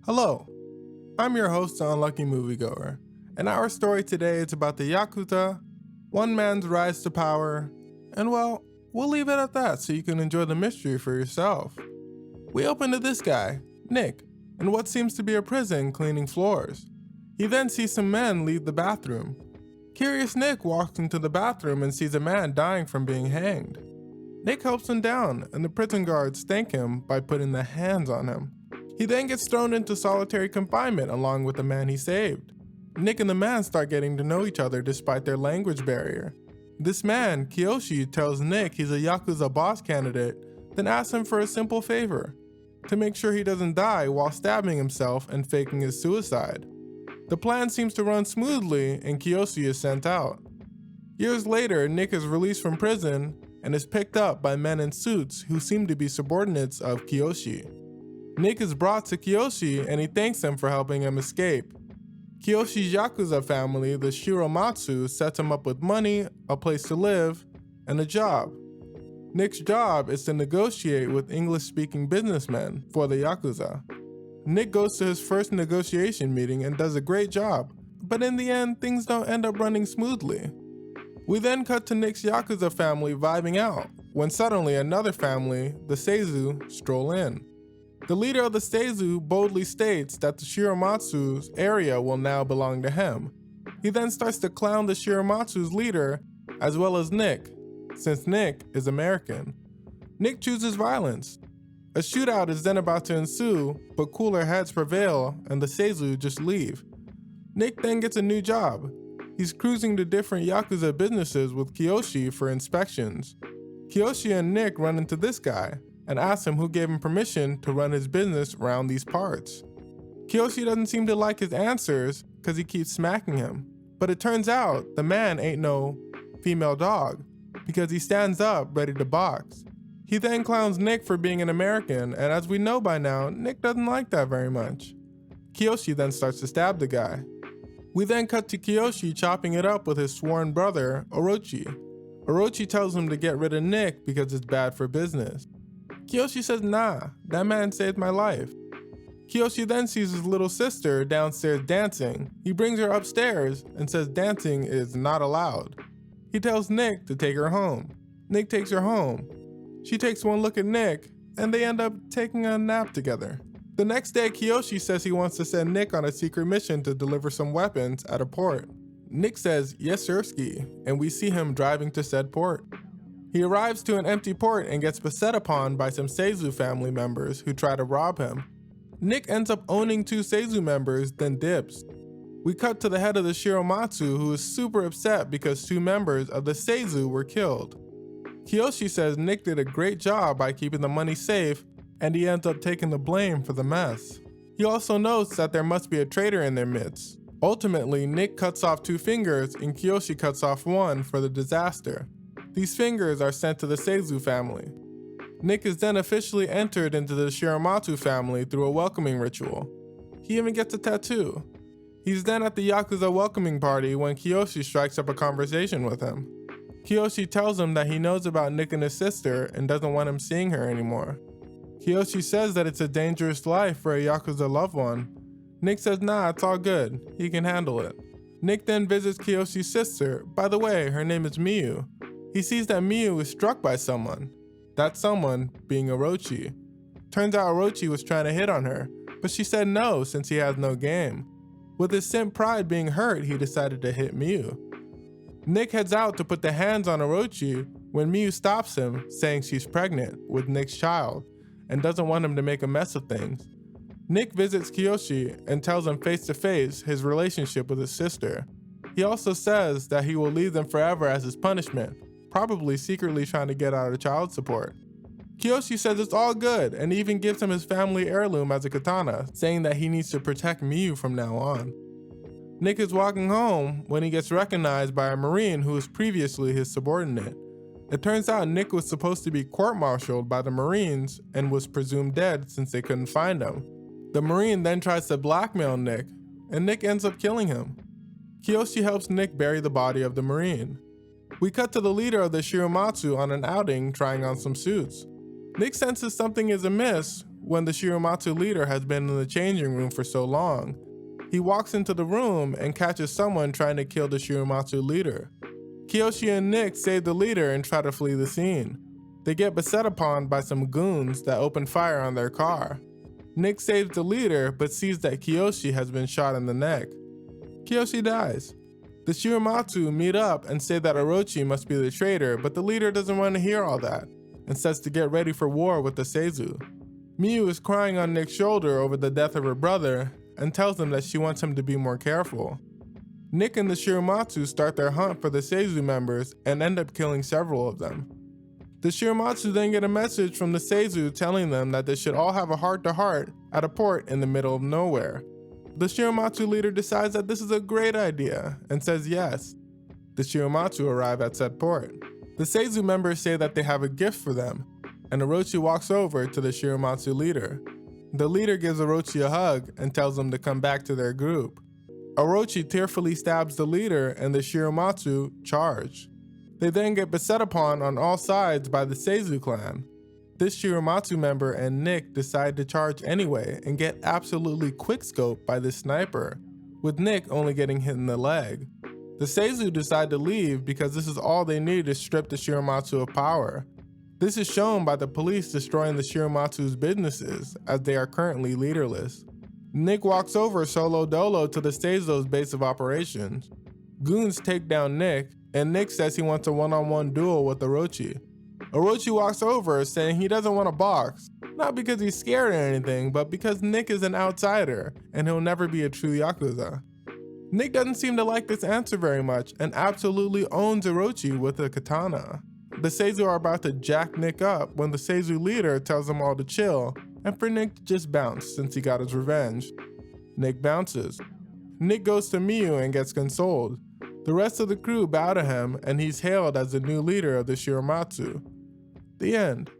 Hello, I'm your host, the Unlucky Moviegoer, and our story today is about the Yakuza, one man's rise to power, and well, we'll leave it at that so you can enjoy the mystery for yourself. We open to this guy, Nick, in what seems to be a prison cleaning floors. He then sees some men leave the bathroom. Curious Nick walks into the bathroom and sees a man dying from being hanged. Nick helps him down, and the prison guards thank him by putting their hands on him. He then gets thrown into solitary confinement along with the man he saved. Nick and the man start getting to know each other despite their language barrier. This man, Kiyoshi, tells Nick he's a Yakuza boss candidate, then asks him for a simple favor, to make sure he doesn't die while stabbing himself and faking his suicide. The plan seems to run smoothly and Kiyoshi is sent out. Years later, Nick is released from prison and is picked up by men in suits who seem to be subordinates of Kiyoshi. Nick is brought to Kiyoshi and he thanks him for helping him escape. Kiyoshi's Yakuza family, the Shiromatsu, sets him up with money, a place to live, and a job. Nick's job is to negotiate with English-speaking businessmen for the Yakuza. Nick goes to his first negotiation meeting and does a great job, but in the end, things don't end up running smoothly. We then cut to Nick's Yakuza family vibing out, when suddenly another family, the Seizu, stroll in. The leader of the Seizu boldly states that the Shiromatsu's area will now belong to him. He then starts to clown the Shiromatsu's leader, as well as Nick, since Nick is American. Nick chooses violence. A shootout is then about to ensue, but cooler heads prevail and the Seizu just leave. Nick then gets a new job. He's cruising to different Yakuza businesses with Kiyoshi for inspections. Kiyoshi and Nick run into this guy and ask him who gave him permission to run his business around these parts. Kiyoshi doesn't seem to like his answers because he keeps smacking him. But it turns out the man ain't no female dog because he stands up ready to box. He then clowns Nick for being an American, and as we know by now, Nick doesn't like that very much. Kiyoshi then starts to stab the guy. We then cut to Kiyoshi chopping it up with his sworn brother, Orochi. Orochi tells him to get rid of Nick because it's bad for business. Kiyoshi says nah, that man saved my life. Kiyoshi then sees his little sister downstairs dancing. He brings her upstairs and says dancing is not allowed. He tells Nick to take her home. Nick takes her home. She takes one look at Nick, and they end up taking a nap together. The next day, Kiyoshi says he wants to send Nick on a secret mission to deliver some weapons at a port. Nick says, yes sirski, and we see him driving to said port. He arrives to an empty port and gets beset upon by some Seizu family members who try to rob him. Nick ends up owning two Seizu members, then dips. We cut to the head of the Shiromatsu who is super upset because two members of the Seizu were killed. Kiyoshi says Nick did a great job by keeping the money safe, and he ends up taking the blame for the mess. He also notes that there must be a traitor in their midst. Ultimately, Nick cuts off two fingers and Kiyoshi cuts off one for the disaster. These fingers are sent to the Seizu family. Nick is then officially entered into the Shiromatsu family through a welcoming ritual. He even gets a tattoo. He's then at the Yakuza welcoming party when Kiyoshi strikes up a conversation with him. Kiyoshi tells him that he knows about Nick and his sister and doesn't want him seeing her anymore. Kiyoshi says that it's a dangerous life for a Yakuza loved one. Nick says nah, it's all good, he can handle it. Nick then visits Kiyoshi's sister. By the way, her name is Miyu. He sees that Miyu is struck by someone. That someone being Orochi. Turns out Orochi was trying to hit on her, but she said no since he has no game. With his simp pride being hurt, he decided to hit Miyu. Nick heads out to put the hands on Orochi when Miyu stops him, saying she's pregnant with Nick's child and doesn't want him to make a mess of things. Nick visits Kiyoshi and tells him face to face his relationship with his sister. He also says that he will leave them forever as his punishment, probably secretly trying to get out of child support. Kiyoshi says it's all good and even gives him his family heirloom as a katana, saying that he needs to protect Miyu from now on. Nick is walking home when he gets recognized by a Marine who was previously his subordinate. It turns out Nick was supposed to be court-martialed by the Marines and was presumed dead since they couldn't find him. The Marine then tries to blackmail Nick, and Nick ends up killing him. Kiyoshi helps Nick bury the body of the Marine. We cut to the leader of the Shiromatsu on an outing trying on some suits. Nick senses something is amiss when the Shiramatsu leader has been in the changing room for so long. He walks into the room and catches someone trying to kill the Shiramatsu leader. Kiyoshi and Nick save the leader and try to flee the scene. They get beset upon by some goons that open fire on their car. Nick saves the leader but sees that Kiyoshi has been shot in the neck. Kiyoshi dies. The Shiramatsu meet up and say that Orochi must be the traitor, but the leader doesn't want to hear all that and says to get ready for war with the Seizu. Miyu is crying on Nick's shoulder over the death of her brother and tells him that she wants him to be more careful. Nick and the Shiramatsu start their hunt for the Seizu members and end up killing several of them. The Shiramatsu then get a message from the Seizu telling them that they should all have a heart-to-heart at a port in the middle of nowhere. The Shiramatsu leader decides that this is a great idea and says yes. The Shiramatsu arrive at said port. The Seizu members say that they have a gift for them, and Orochi walks over to the Shiramatsu leader. The leader gives Orochi a hug and tells him to come back to their group. Orochi tearfully stabs the leader and the Shiramatsu charge. They then get beset upon on all sides by the Seizu clan. This Shiramatsu member and Nick decide to charge anyway and get absolutely quickscoped by the sniper, with Nick only getting hit in the leg. The Seizu decide to leave because this is all they need to strip the Shiramatsu of power. This is shown by the police destroying the Shiramatsu's businesses, as they are currently leaderless. Nick walks over solo dolo to the Seizu's base of operations. Goons take down Nick, and Nick says he wants a one-on-one duel with Orochi. Orochi walks over saying he doesn't want to box, not because he's scared or anything, but because Nick is an outsider and he'll never be a true Yakuza. Nick doesn't seem to like this answer very much and absolutely owns Orochi with a katana. The Seizu are about to jack Nick up when the Seizu leader tells them all to chill and for Nick to just bounce since he got his revenge. Nick bounces. Nick goes to Miyu and gets consoled. The rest of the crew bow to him and he's hailed as the new leader of the Shiramatsu. The end.